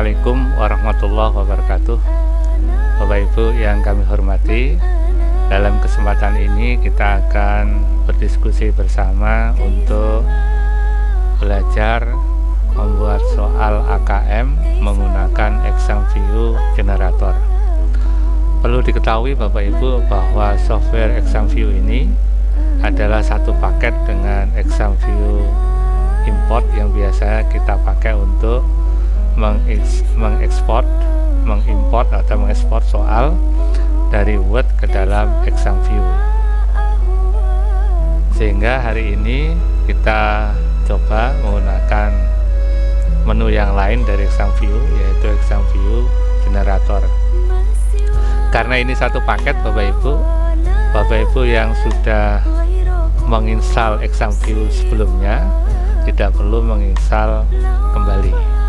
Assalamualaikum warahmatullahi wabarakatuh. Bapak Ibu yang kami hormati, dalam kesempatan ini kita akan berdiskusi bersama untuk belajar membuat soal AKM menggunakan exam view generator. Perlu diketahui Bapak Ibu bahwa software exam view ini adalah satu paket dengan exam view import yang biasa kita pakai untuk mengimport atau mengekspor soal dari Word ke dalam exam view. Sehingga hari ini kita coba menggunakan menu yang lain dari exam view, yaitu exam view generator. Karena ini satu paket Bapak Ibu yang sudah menginstal exam view sebelumnya tidak perlu menginstal kembali.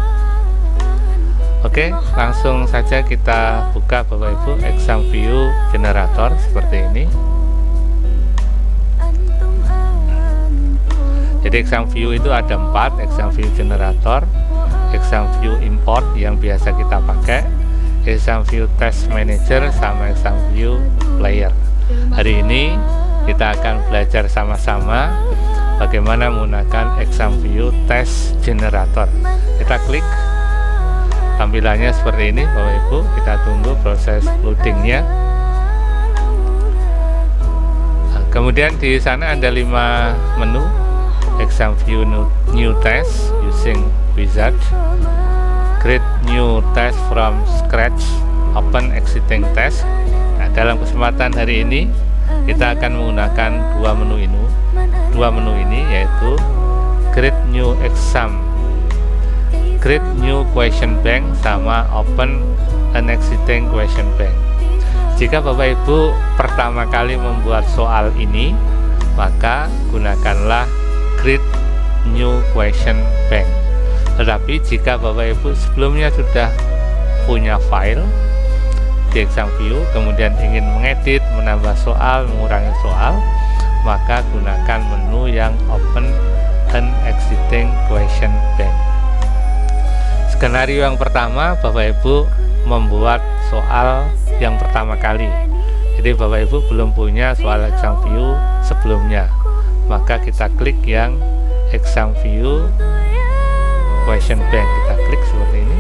Oke, langsung saja kita buka Bapak Ibu exam view generator seperti ini. Jadi exam view itu ada 4, exam view generator, exam view import yang biasa kita pakai, exam view test manager, sama exam view player. Hari ini kita akan belajar sama-sama bagaimana menggunakan exam view test generator. Kita klik, tampilannya seperti ini Bapak Ibu. Kita tunggu proses loadingnya. Kemudian di sana ada 5 menu. Exam view new test using wizard, create new test from scratch, open existing test. Nah, dalam kesempatan hari ini kita akan menggunakan dua menu ini yaitu create new exam, create new question bank, sama open an existing question bank. Jika Bapak Ibu pertama kali membuat soal ini, maka gunakanlah create new question bank. Tetapi jika Bapak Ibu sebelumnya sudah punya file di exam view, kemudian ingin mengedit, menambah soal, mengurangi soal, maka gunakan menu yang open an existing question bank. Skenario yang pertama, Bapak Ibu membuat soal yang pertama kali. Jadi Bapak Ibu belum punya soal exam view sebelumnya, maka kita klik yang exam view question bank. Kita klik seperti ini.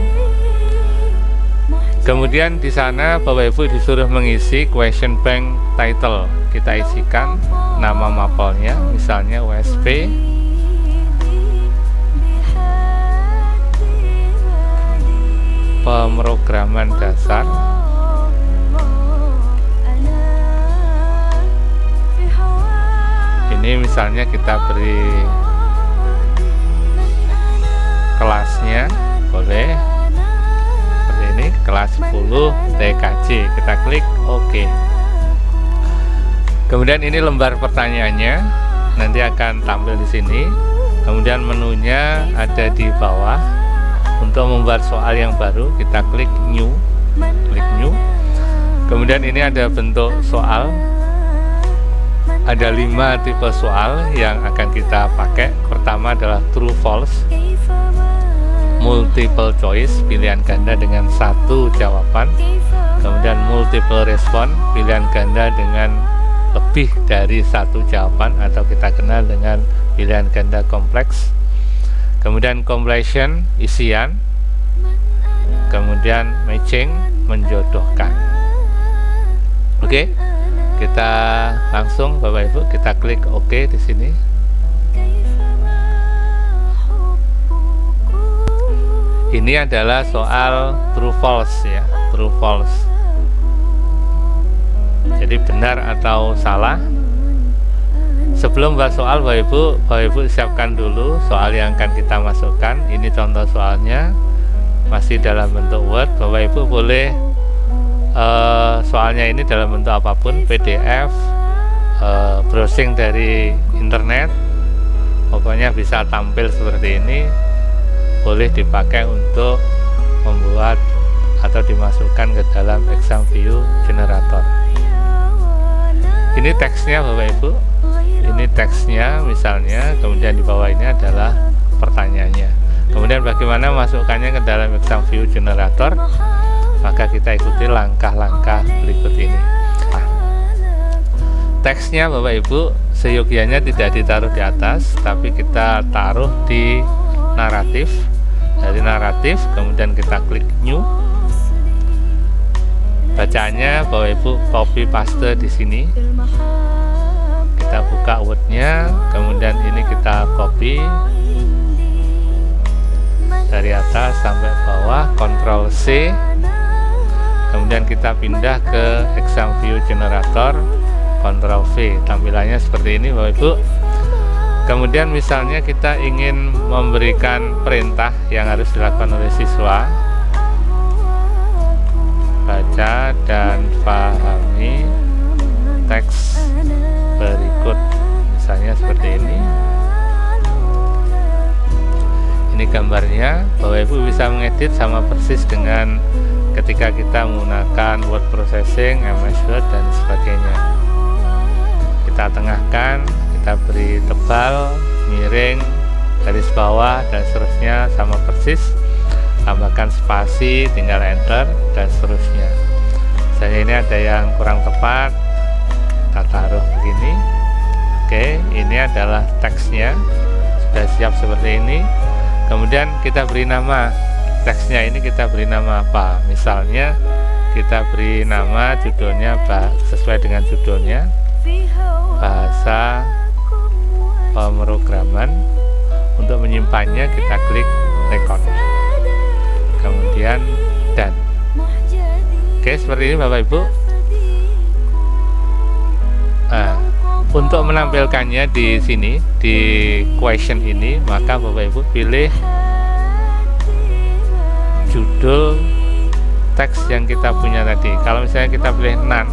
Kemudian di sana Bapak Ibu disuruh mengisi question bank title. Kita isikan nama mapelnya, misalnya USP, pemrograman dasar, ini misalnya kita beri kelasnya, boleh seperti ini, kelas 10 TKJ. Kita klik OK. Kemudian ini lembar pertanyaannya nanti akan tampil di sini. Kemudian menunya ada di bawah. Untuk membuat soal yang baru, kita klik new, Kemudian ini ada bentuk soal. Ada 5 tipe soal yang akan kita pakai. Pertama adalah true false, multiple choice, pilihan ganda dengan 1 jawaban. Kemudian multiple response, pilihan ganda dengan lebih dari 1 jawaban, atau kita kenal dengan pilihan ganda kompleks. Kemudian completion, isian. Kemudian matching, menjodohkan. Oke, kita langsung Bapak Ibu kita klik OK di sini. Ini adalah soal true false ya, true false. Jadi benar atau salah. Sebelum buat soal Bapak Ibu siapkan dulu soal yang akan kita masukkan. Ini contoh soalnya, masih dalam bentuk Word. Bapak Ibu boleh soalnya ini dalam bentuk apapun, PDF, browsing dari internet, pokoknya bisa tampil seperti ini. Boleh dipakai untuk membuat atau dimasukkan ke dalam exam view generator. Ini teksnya Bapak Ibu, ini teksnya misalnya, kemudian di bawah ini adalah pertanyaannya. Kemudian bagaimana masukkannya ke dalam exam view generator, maka kita ikuti langkah-langkah berikut ini. Nah, teksnya Bapak Ibu seyogianya tidak ditaruh di atas, tapi kita taruh di naratif. Dari naratif kemudian kita klik new. Bacaannya Bapak Ibu copy paste di sini. Kita buka Word-nya, kemudian ini kita copy dari atas sampai bawah, Ctrl C, kemudian kita pindah ke exam view generator, Ctrl V. Tampilannya seperti ini Bapak Ibu. Kemudian misalnya kita ingin memberikan perintah yang harus dilakukan oleh siswa, baca dan pahami teks berikut, misalnya seperti ini. Ini gambarnya, Bapak Ibu bisa mengedit sama persis dengan ketika kita menggunakan word processing, MS Word dan sebagainya. Kita tengahkan, kita beri tebal, miring, garis bawah dan seterusnya sama persis. Tambahkan spasi, tinggal enter dan seterusnya. Misalnya ini ada yang kurang tepat, kita taruh begini. Oke, ini adalah teksnya, sudah siap seperti ini. Kemudian kita beri nama teksnya, ini kita beri nama apa? Misalnya kita beri nama judulnya sesuai dengan judulnya, bahasa pemrograman. Untuk menyimpannya kita klik record, kemudian done. Oke, seperti ini Bapak Ibu. Nah, untuk menampilkannya di sini di question ini, maka Bapak Ibu pilih judul teks yang kita punya tadi. Kalau misalnya kita pilih none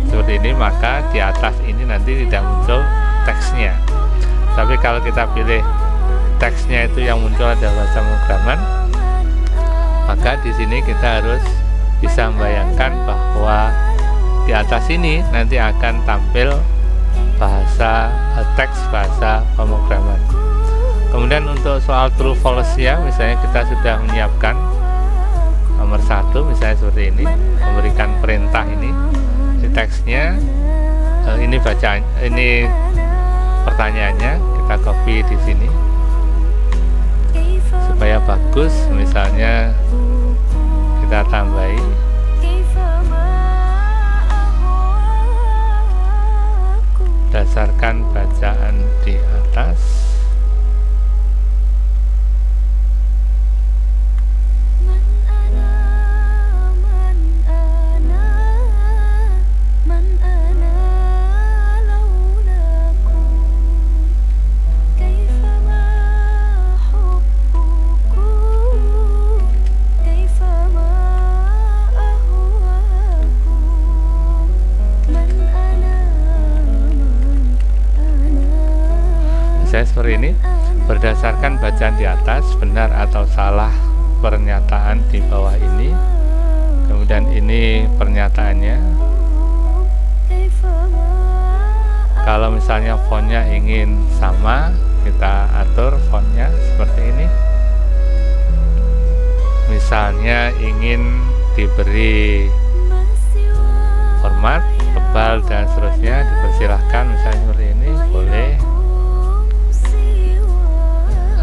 seperti ini, maka di atas ini nanti tidak muncul teksnya. Tapi kalau kita pilih teksnya itu yang muncul adalah bahasa pemrograman, maka di sini kita harus bisa membayangkan bahwa di atas ini nanti akan tampil teks bahasa pemrograman. Kemudian untuk soal true false ya, misalnya kita sudah menyiapkan nomor 1, misalnya seperti ini, memberikan perintah ini di teksnya, ini bacaan, ini pertanyaannya, kita copy di sini supaya bagus. Misalnya kita tambahi berdasarkan bacaan di atas. Seperti ini, berdasarkan bacaan di atas, benar atau salah pernyataan di bawah ini. Kemudian ini pernyataannya. Kalau misalnya fontnya ingin sama, kita atur fontnya seperti ini. Misalnya ingin diberi format tebal dan seterusnya, dipersilahkan misalnya seperti ini, boleh.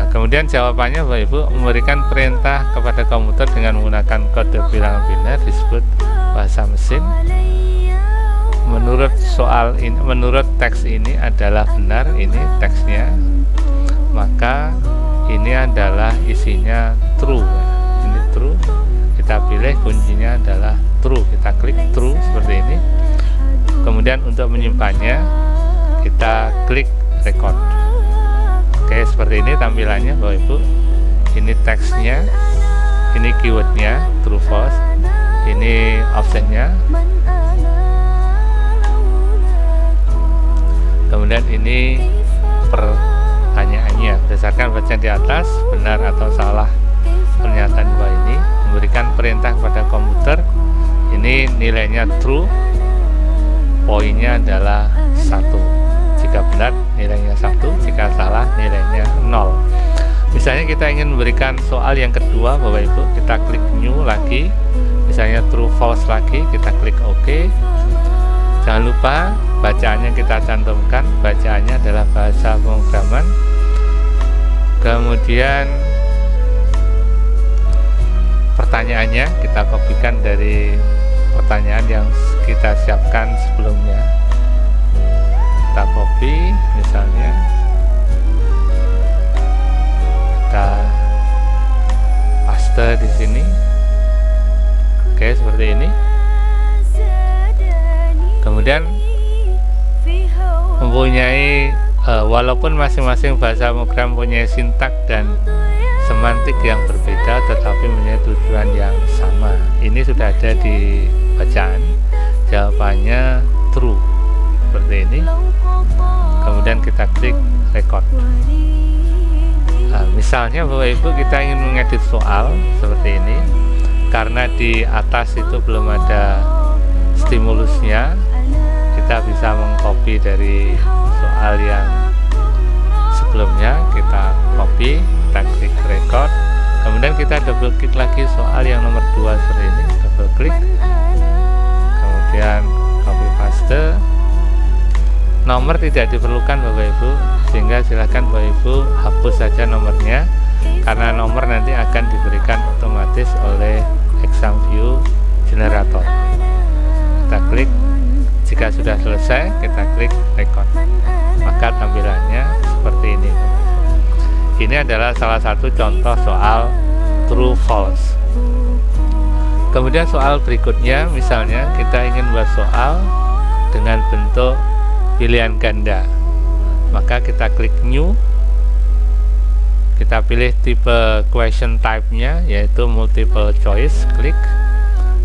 Kemudian jawabannya Bapak Ibu, memberikan perintah kepada komputer dengan menggunakan kode bilangan biner disebut bahasa mesin. Menurut soal ini, menurut teks ini adalah benar, ini teksnya, maka ini adalah isinya true. Ini true, kita pilih kuncinya adalah true, kita klik true seperti ini. Kemudian untuk menyimpannya kita klik record. Oke, seperti ini tampilannya Bapak Ibu. Ini teksnya, ini keywordnya true false, ini optionnya, kemudian ini pertanyaannya. Berdasarkan bacaan di atas, benar atau salah pernyataan bawah ini. Memberikan perintah kepada komputer, ini nilainya true, poinnya adalah 1. Jika benar nilainya 1, jika salah nilainya 0. Misalnya kita ingin memberikan soal yang kedua Bapak Ibu, kita klik new lagi, misalnya true false lagi, kita klik OK. Jangan lupa bacaannya kita cantumkan, bacaannya adalah bahasa pemrograman. Kemudian pertanyaannya kita kopikan dari pertanyaan yang kita siapkan sebelumnya. Kita copy, misalnya kita paste di sini. Oke, seperti ini. Kemudian mempunyai walaupun masing-masing bahasa pemrogram punya sintak dan semantik yang berbeda, tetapi mempunyai tujuan yang sama. Ini sudah ada di bacaan. Jawabannya true seperti ini. Kemudian kita klik record. Misalnya Bapak Ibu kita ingin mengedit soal seperti ini, karena di atas itu belum ada stimulusnya, kita bisa mengcopy dari soal yang sebelumnya, kita copy, kita klik record, kemudian kita double klik lagi soal yang nomor 2 seperti ini, double klik, kemudian copy paste. Nomor tidak diperlukan Bapak Ibu, sehingga silakan Bapak Ibu hapus saja nomornya, karena nomor nanti akan diberikan otomatis oleh ExamView generator. Kita klik, jika sudah selesai kita klik record, maka tampilannya seperti ini. Ini adalah salah satu contoh soal true false. Kemudian soal berikutnya, misalnya kita ingin buat soal dengan bentuk pilihan ganda, maka kita klik new, kita pilih tipe question type nya yaitu multiple choice, klik,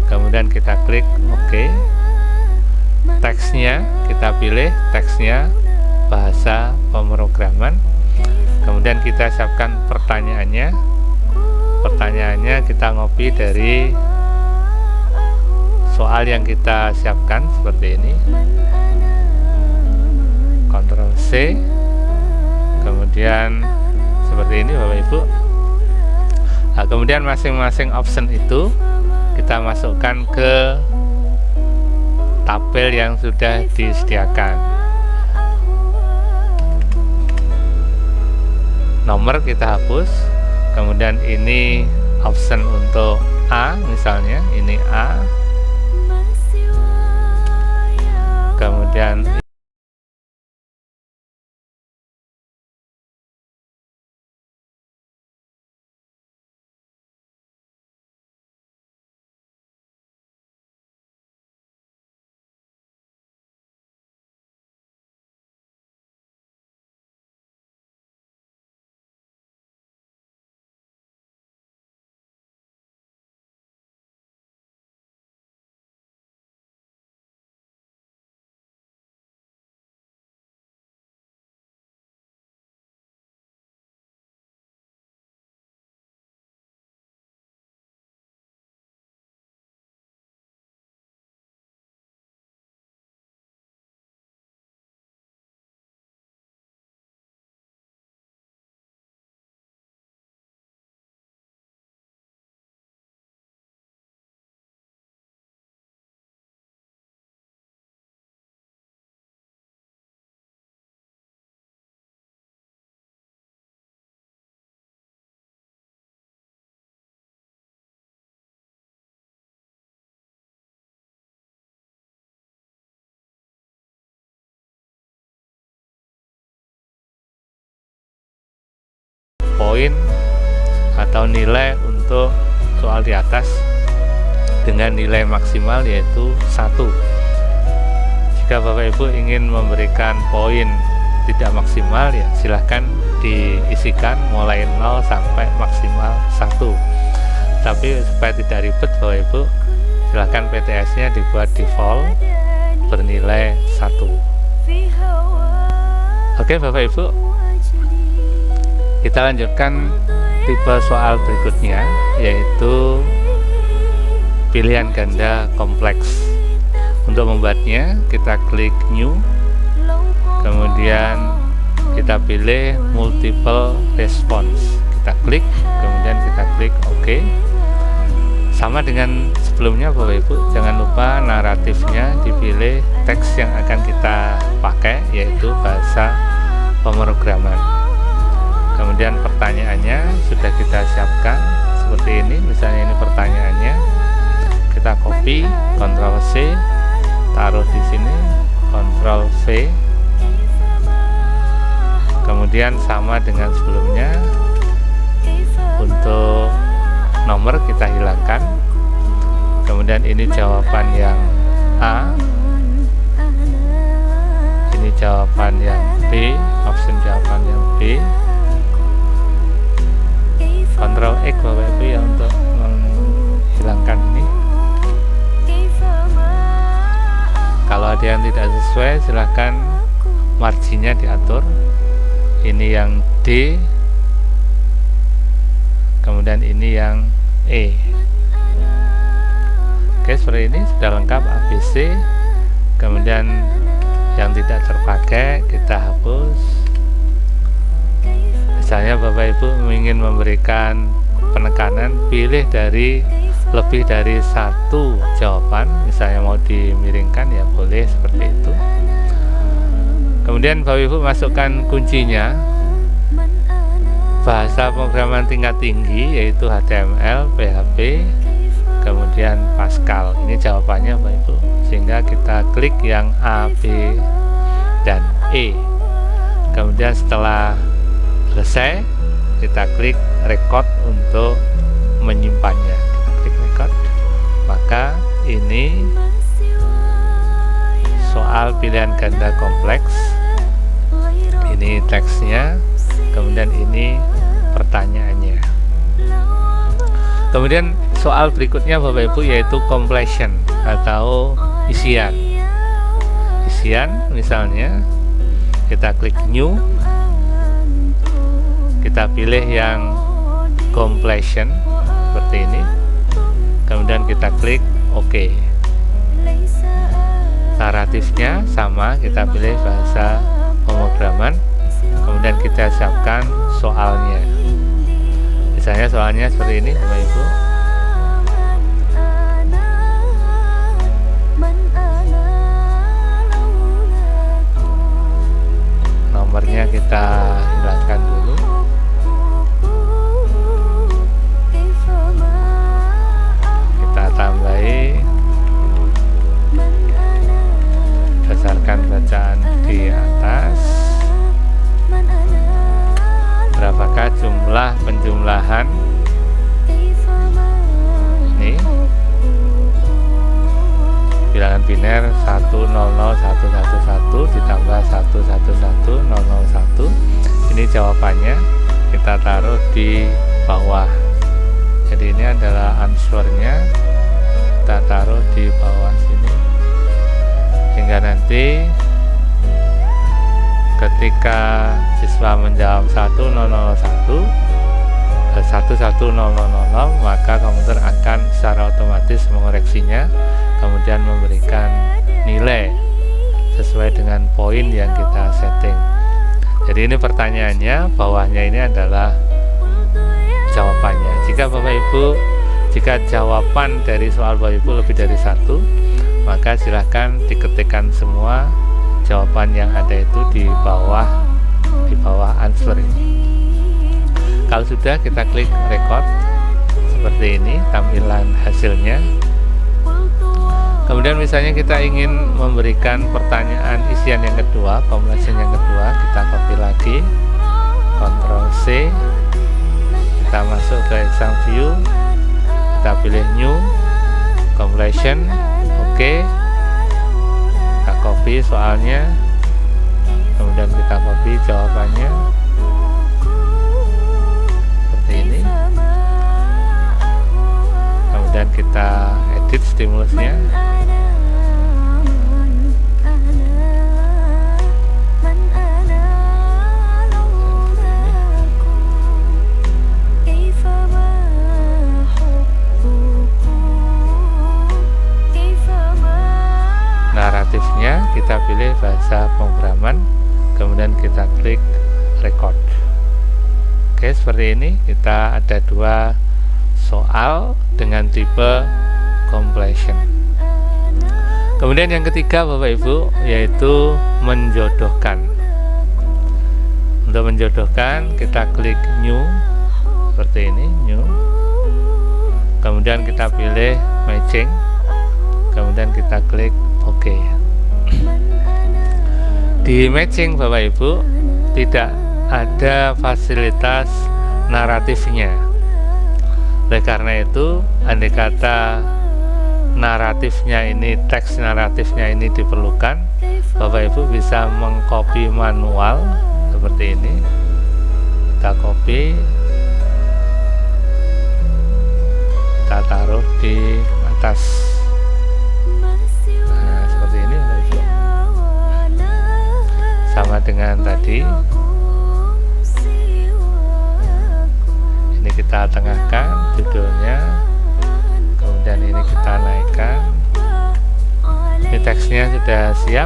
kemudian kita klik OK. Teksnya kita pilih teksnya bahasa pemrograman, kemudian kita siapkan pertanyaannya. Pertanyaannya kita ngopi dari soal yang kita siapkan seperti ini. Ctrl C, kemudian seperti ini Bapak Ibu. Nah, kemudian masing-masing option itu kita masukkan ke tabel yang sudah disediakan. Nomor kita hapus, kemudian ini option untuk A, misalnya ini A, kemudian poin atau nilai untuk soal di atas dengan nilai maksimal yaitu 1. Jika Bapak Ibu ingin memberikan poin tidak maksimal, ya silahkan diisikan mulai 0 sampai maksimal 1. Tapi supaya tidak ribet Bapak Ibu, silahkan PTS nya dibuat default bernilai 1. Oke Bapak Ibu, kita lanjutkan tipe soal berikutnya, yaitu pilihan ganda kompleks. Untuk membuatnya kita klik new, kemudian kita pilih multiple response, kita klik, kemudian kita klik OK. Sama dengan sebelumnya Bapak Ibu, jangan lupa naratifnya dipilih teks yang akan kita pakai, yaitu bahasa pemrograman. Kemudian pertanyaannya sudah kita siapkan seperti ini. Misalnya ini pertanyaannya, kita copy, Ctrl C, taruh di sini, Ctrl V. Kemudian sama dengan sebelumnya, untuk nomor kita hilangkan. Kemudian ini jawaban yang A, ini jawaban yang B, option jawaban yang B. Ctrl X Bapak Ibu ya untuk menghilangkan ini. Kalau ada yang tidak sesuai, silahkan marginnya diatur. Ini yang D, kemudian ini yang E. Oke, seperti ini sudah lengkap ABC. Kemudian yang tidak terpakai kita hapus. Misalnya Bapak Ibu ingin memberikan penekanan, pilih dari lebih dari satu jawaban. Misalnya mau dimiringkan ya boleh seperti itu. Kemudian Bapak Ibu masukkan kuncinya, bahasa pemrograman tingkat tinggi yaitu HTML, PHP, kemudian Pascal. Ini jawabannya Bapak Ibu. Sehingga kita klik yang A, B, dan E. Kemudian setelah selesai, kita klik record untuk menyimpannya. Kita klik record. Maka ini soal pilihan ganda kompleks. Ini teksnya. Kemudian ini pertanyaannya. Kemudian soal berikutnya Bapak Ibu yaitu completion atau isian. Isian misalnya kita klik new, kita pilih yang completion seperti ini, kemudian kita klik OK. Naratifnya sama, kita pilih bahasa pemrograman, kemudian kita siapkan soalnya. Misalnya soalnya seperti ini Bapak Ibu. Nomornya kita hilangkan dulu. Kita tambahi berdasarkan bacaan di atas. Berapakah jumlah penjumlahan ini? Bilangan biner 100111 ditambah 111001. Ini jawabannya, kita taruh di bawah. Jadi ini adalah answernya, kita taruh di bawah sini. Hingga nanti ketika siswa menjawab 1001 maka komputer akan secara otomatis mengoreksinya, kemudian memberikan nilai sesuai dengan poin yang kita setting. Jadi ini pertanyaannya, bawahnya ini adalah jawabannya. Jika Bapak Ibu, jika jawaban dari soal Bapak Ibu lebih dari satu, maka silahkan diketikkan semua jawaban yang ada itu di bawah answer ini. Kalau sudah, kita klik record seperti ini tampilan hasilnya. Kemudian misalnya kita ingin memberikan pertanyaan isian yang kedua, completion yang kedua, kita copy lagi, Ctrl C, kita masuk ke exam view, kita pilih new, completion, OK. Kita copy soalnya, kemudian kita copy jawabannya seperti ini. Kemudian kita edit stimulusnya. Naratifnya kita pilih bahasa pemrograman, kemudian kita klik record. Oke, seperti ini kita ada dua soal dengan tipe completion. Kemudian yang ketiga Bapak Ibu, yaitu menjodohkan. Untuk menjodohkan kita klik new seperti ini, new. Kemudian kita pilih matching. Kemudian kita klik OK. Di matching Bapak Ibu tidak ada fasilitas naratifnya. Oleh karena itu, andai kata naratifnya ini, teks naratifnya ini diperlukan, Bapak Ibu bisa mengcopy manual seperti ini. Kita copy, kita taruh di atas. Nah, seperti ini Bapak Ibu. Sama dengan tadi. Ini kita tengahkan judulnya, kemudian ini kita naikkan. Ini teksnya sudah siap.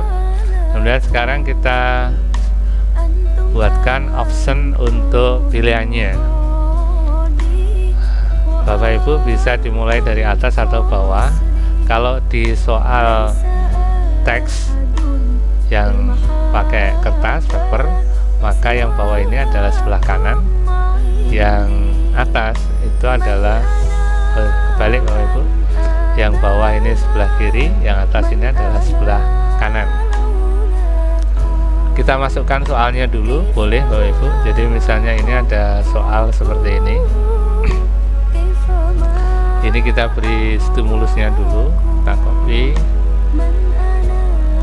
Kemudian sekarang kita buatkan option untuk pilihannya. Bapak Ibu bisa dimulai dari atas atau bawah. Kalau di soal teks yang pakai kertas paper, maka yang bawah ini adalah sebelah kanan, yang atas itu adalah kebalik Bapak Ibu. Yang bawah ini sebelah kiri, yang atas ini adalah sebelah kanan. Kita masukkan soalnya dulu, boleh Bapak Ibu. Jadi misalnya ini ada soal seperti ini. Ini kita beri stimulusnya dulu. Kita copy,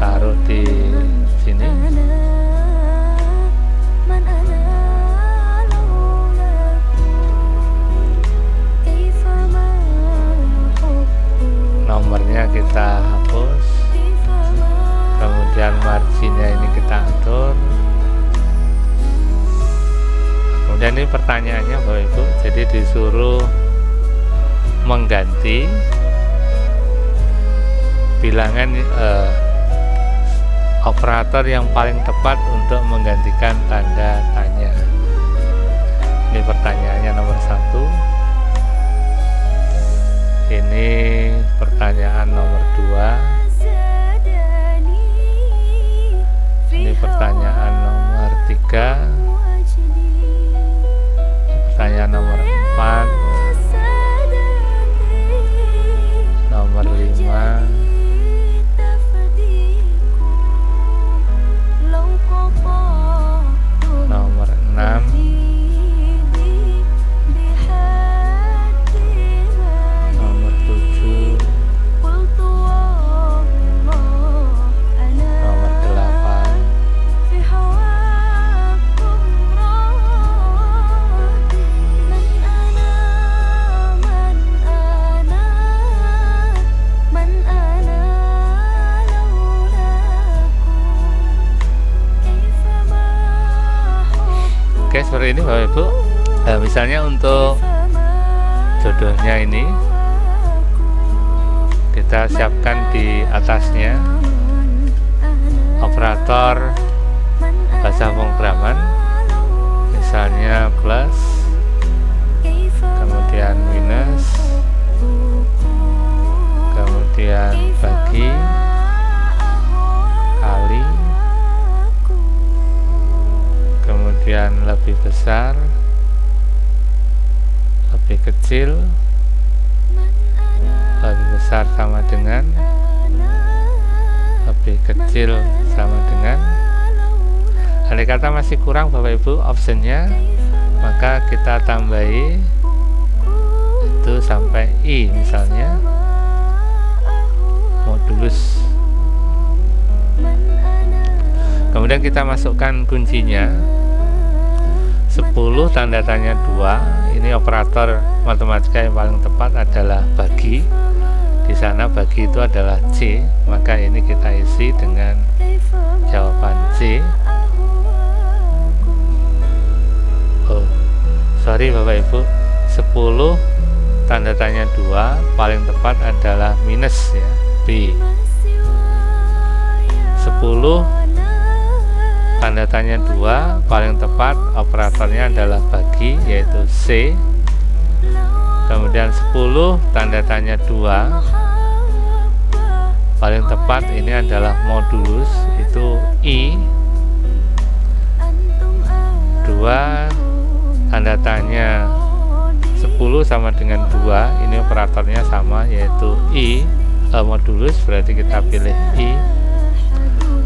taruh di sini. Nomornya kita hapus. Kemudian marginnya ini kita atur. Kemudian ini pertanyaannya Bapak Ibu, jadi disuruh mengganti bilangan operator yang paling tepat untuk menggantikan tanda tanya. Ini pertanyaannya nomor 1. Ini pertanyaan nomor 2. Ini pertanyaan nomor 3. Pertanyaan nomor 4, nomor 5, nomor 6, nomor 7, nomor 8, Oke, seperti ini Bapak Ibu. Nah, misalnya untuk jodohnya ini kita siapkan di atasnya operator bahasa pemrograman, misalnya plus, kemudian minus, kemudian bagi, kali, kemudian lebih besar, lebih kecil, lebih besar sama dengan, lebih kecil sama dengan. Andai kata masih kurang Bapak Ibu optionnya, maka kita tambahi itu sampai I misalnya, modulus. Kemudian kita masukkan kuncinya 10 tanda tanya 2. Ini operator matematika yang paling tepat adalah bagi. Di sana bagi itu adalah C, maka ini kita isi dengan jawaban C. Oh, sorry Bapak Ibu, 10 tanda tanya 2 paling tepat adalah minus ya, B. 10 tanda tanya 2, paling tepat operatornya adalah bagi, yaitu C. Kemudian 10 tanda tanya 2, paling tepat ini adalah modulus, itu I. 2 tanda tanya 10 sama dengan 2, ini operatornya sama, yaitu I. Modulus, berarti kita pilih I.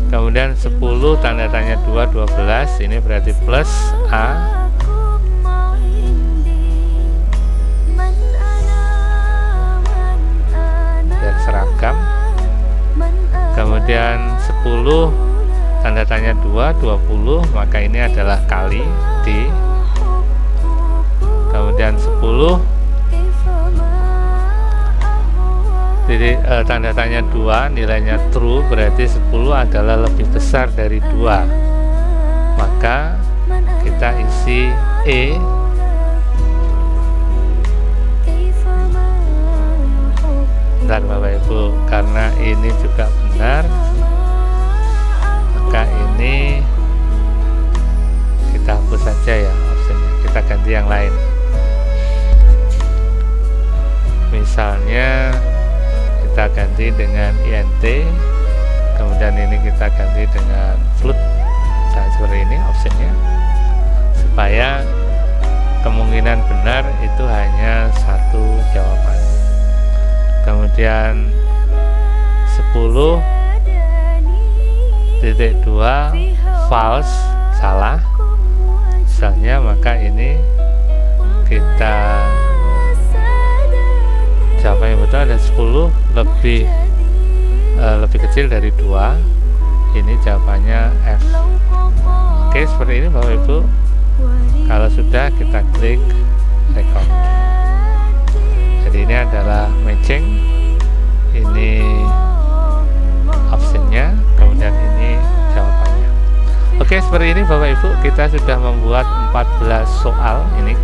Kemudian 10 tanda tanya 2, 12, ini berarti plus A. Biar seragam. Kemudian 10 tanda tanya 2, 20, maka ini adalah kali D. Kemudian 10 tanda tanya 2, nilainya true, berarti 10 adalah lebih besar dari 2, maka kita isi E. Bentar Bapak Ibu, karena ini juga benar, maka ini kita hapus saja ya opsinya, kita ganti yang lain. Misalnya kita ganti dengan INT, kemudian ini kita ganti dengan float, seperti ini opsinya, supaya kemungkinan benar itu hanya satu jawaban. Kemudian 10.2 false, salah misalnya, maka ini kita jawaban yang betul ada 10 lebih kecil dari 2, ini jawabannya F. Oke, seperti ini Bapak Ibu. Kalau sudah, kita klik record. Jadi ini adalah matching, ini optionnya, kemudian ini jawabannya. Oke, seperti ini Bapak Ibu, kita sudah membuat 14 soal. Ini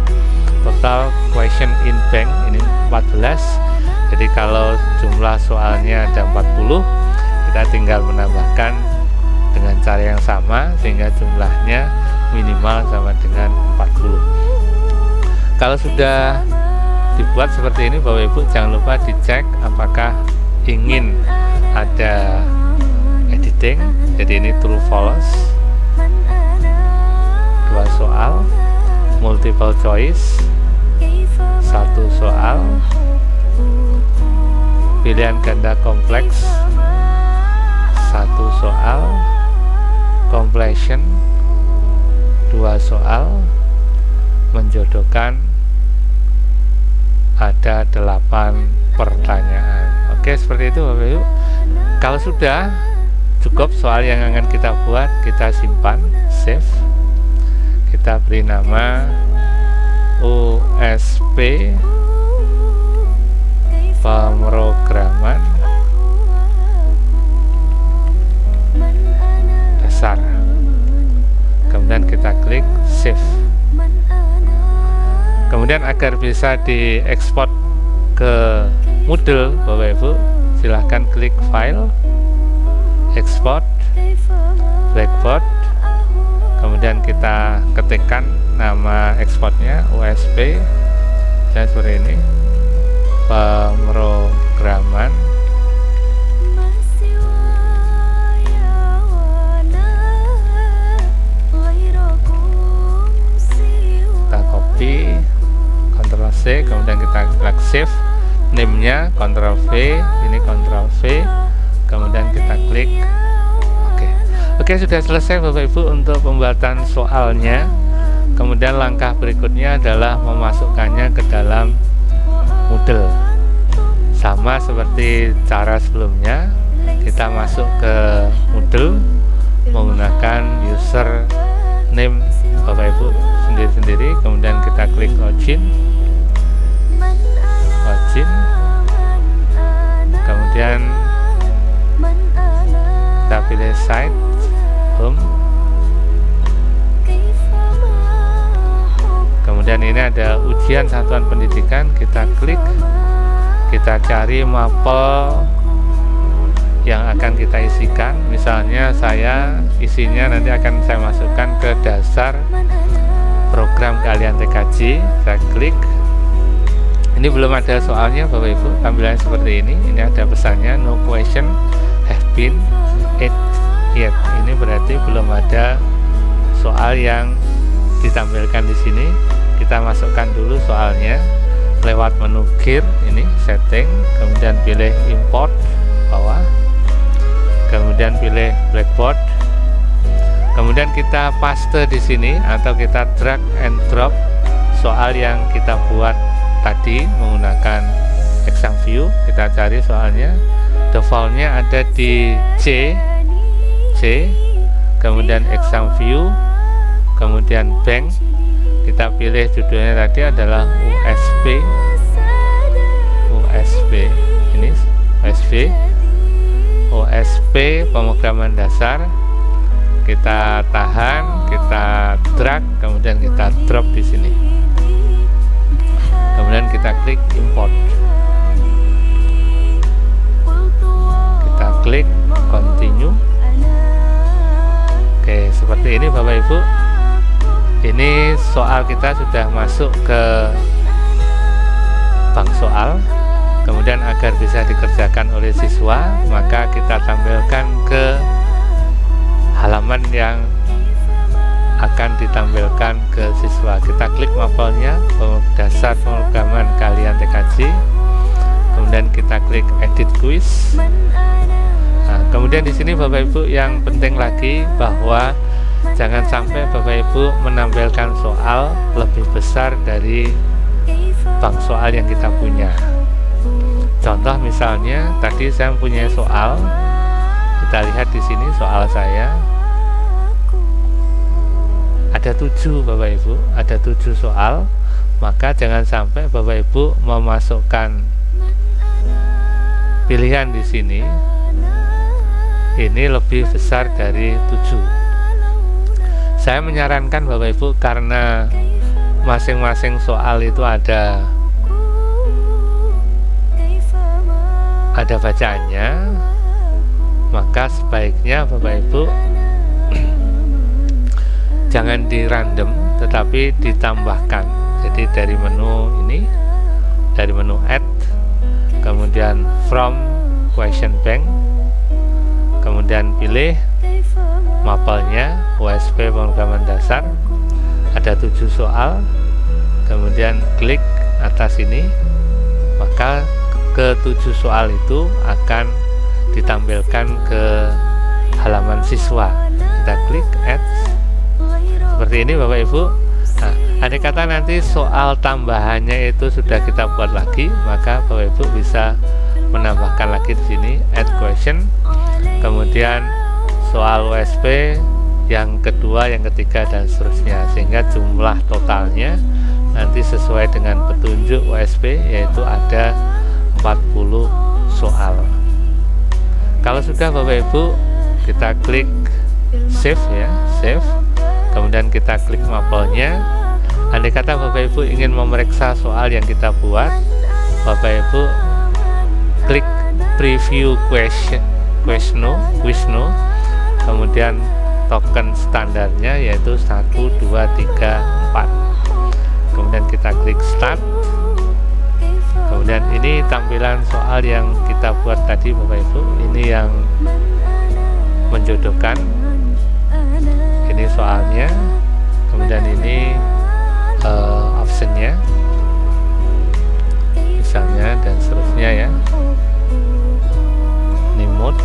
total question in bank, ini 14. Jadi kalau jumlah soalnya ada 40, kita tinggal menambahkan dengan cara yang sama sehingga jumlahnya minimal sama dengan 40. Kalau sudah dibuat seperti ini Bapak Ibu, jangan lupa dicek apakah ingin ada editing. Jadi ini true false, 2 soal, multiple choice, 1 soal, pilihan ganda kompleks, 1 soal, completion, 2 soal, menjodohkan, ada 8 pertanyaan. Oke, seperti itu Bapak Ibu. Kalau sudah cukup soal yang akan kita buat, kita simpan, save, kita beri nama USP pemrograman dasar, kemudian kita klik save. Kemudian agar bisa diekspor ke Moodle Bapak Ibu, silahkan klik file, export, Blackboard, kemudian kita ketikkan nama ekspornya USP, dan seperti ini, pemrograman kita copy, Ctrl C, kemudian kita klik save, name-nya Ctrl V, ini Ctrl V, kemudian kita klik OK. Oke, sudah selesai Bapak Ibu untuk pembuatan soalnya. Kemudian langkah berikutnya adalah memasukkannya ke dalam Moodle. Sama seperti cara sebelumnya, kita masuk ke Moodle menggunakan user name Bapak Ibu sendiri-sendiri, kemudian kita klik login, kemudian kita pilih site, home, kemudian ini ada ujian satuan pendidikan, kita klik, kita cari mapel yang akan kita isikan. Misalnya saya isinya nanti akan saya masukkan ke dasar program keahlian TKJ. Saya klik. Ini belum ada soalnya Bapak Ibu, tampilannya seperti ini. Ini ada pesannya no question have been added yet. Ini berarti belum ada soal yang ditampilkan di sini. Kita masukkan dulu soalnya lewat menu gear, ini setting, kemudian pilih import bawah, kemudian pilih blackboard, kemudian kita paste di sini atau kita drag and drop soal yang kita buat tadi menggunakan exam view. Kita cari soalnya, defaultnya ada di C, kemudian exam view, kemudian bank. Kita pilih judulnya tadi adalah USP, ini OSP pemrograman dasar. Kita tahan, kita drag, kemudian kita drop di sini. Kemudian kita klik import. Kita klik continue. Oke, seperti ini Bapak Ibu. Ini soal kita sudah masuk ke bank soal. Kemudian agar bisa dikerjakan oleh siswa, maka kita tampilkan ke halaman yang akan ditampilkan ke siswa. Kita klik mapelnya, dasar pemrograman keahlian TKJ. Kemudian kita klik edit quiz. Nah, kemudian di sini Bapak Ibu yang penting lagi bahwa jangan sampai Bapak Ibu menampilkan soal lebih besar dari bank soal yang kita punya. Contoh misalnya tadi saya punya soal, kita lihat di sini soal saya ada 7 Bapak Ibu, ada 7 soal, maka jangan sampai Bapak Ibu memasukkan pilihan di sini ini lebih besar dari 7. Saya menyarankan Bapak Ibu, karena masing-masing soal itu ada bacaannya, maka sebaiknya Bapak Ibu jangan di random tetapi ditambahkan. Jadi dari menu ini, dari menu add, kemudian from question bank, kemudian pilih mapelnya USP pemrograman dasar, ada 7 soal, kemudian klik atas ini, maka ke 7 soal itu akan ditampilkan ke halaman siswa. Kita klik add seperti ini Bapak Ibu. Nah, andai kata nanti soal tambahannya itu sudah kita buat lagi, maka Bapak Ibu bisa menambahkan lagi di sini add question, kemudian soal USP yang kedua, yang ketiga, dan seterusnya, sehingga jumlah totalnya nanti sesuai dengan petunjuk USP, yaitu ada 40 soal. Kalau sudah Bapak Ibu, kita klik save ya, save, kemudian kita klik mapelnya. Andai kata Bapak Ibu ingin memeriksa soal yang kita buat, Bapak Ibu klik preview quizno, kemudian token standarnya yaitu 1, 2, 3, 4. Kemudian kita klik start. Kemudian ini tampilan soal yang kita buat tadi Bapak Ibu. Ini yang menjodohkan. Ini soalnya. Kemudian ini optionnya, misalnya, dan seterusnya ya. Ini mode.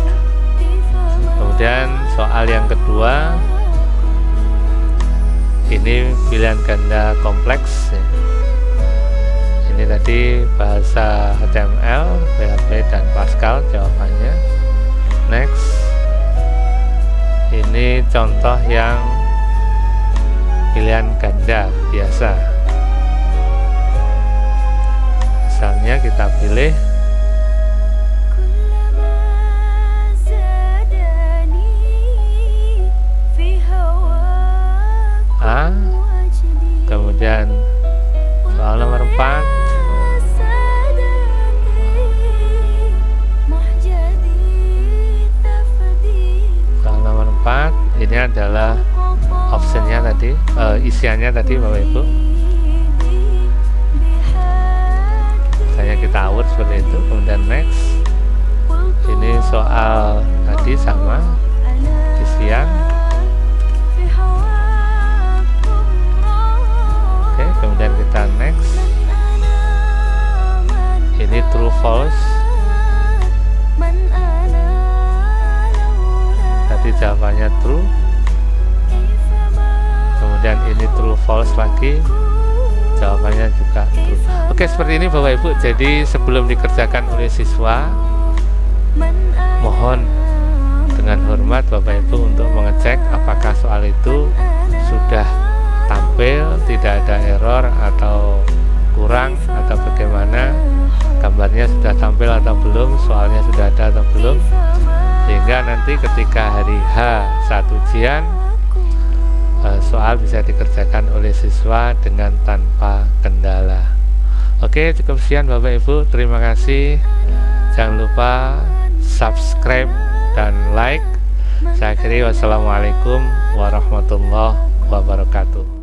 Kemudian soal yang kedua, ini pilihan ganda kompleks ya. Ini tadi bahasa HTML, PHP, dan Pascal jawabannya. Next. Ini contoh yang pilihan ganda biasa. Misalnya kita pilih A, kemudian soal nomor 4, soal nomor 4 ini isiannya tadi Bapak Ibu. Misalnya kita awur seperti itu, kemudian next. Ini soal tadi sama isian. Oke, kemudian kita next. Ini true false. Tadi jawabannya true. Kemudian ini true false lagi, jawabannya juga true. Oke, seperti ini Bapak Ibu. Jadi sebelum dikerjakan oleh siswa, mohon dengan hormat Bapak Ibu untuk mengecek apakah soal itu sudah tampil, tidak ada error atau kurang atau bagaimana, gambarnya sudah tampil atau belum, soalnya sudah ada atau belum, sehingga nanti ketika hari H saat ujian soal bisa dikerjakan oleh siswa dengan tanpa kendala. Oke, cukup sekian Bapak Ibu, terima kasih. Jangan lupa subscribe dan like. Saya akhiri, wassalamualaikum warahmatullahi wabarakatuh.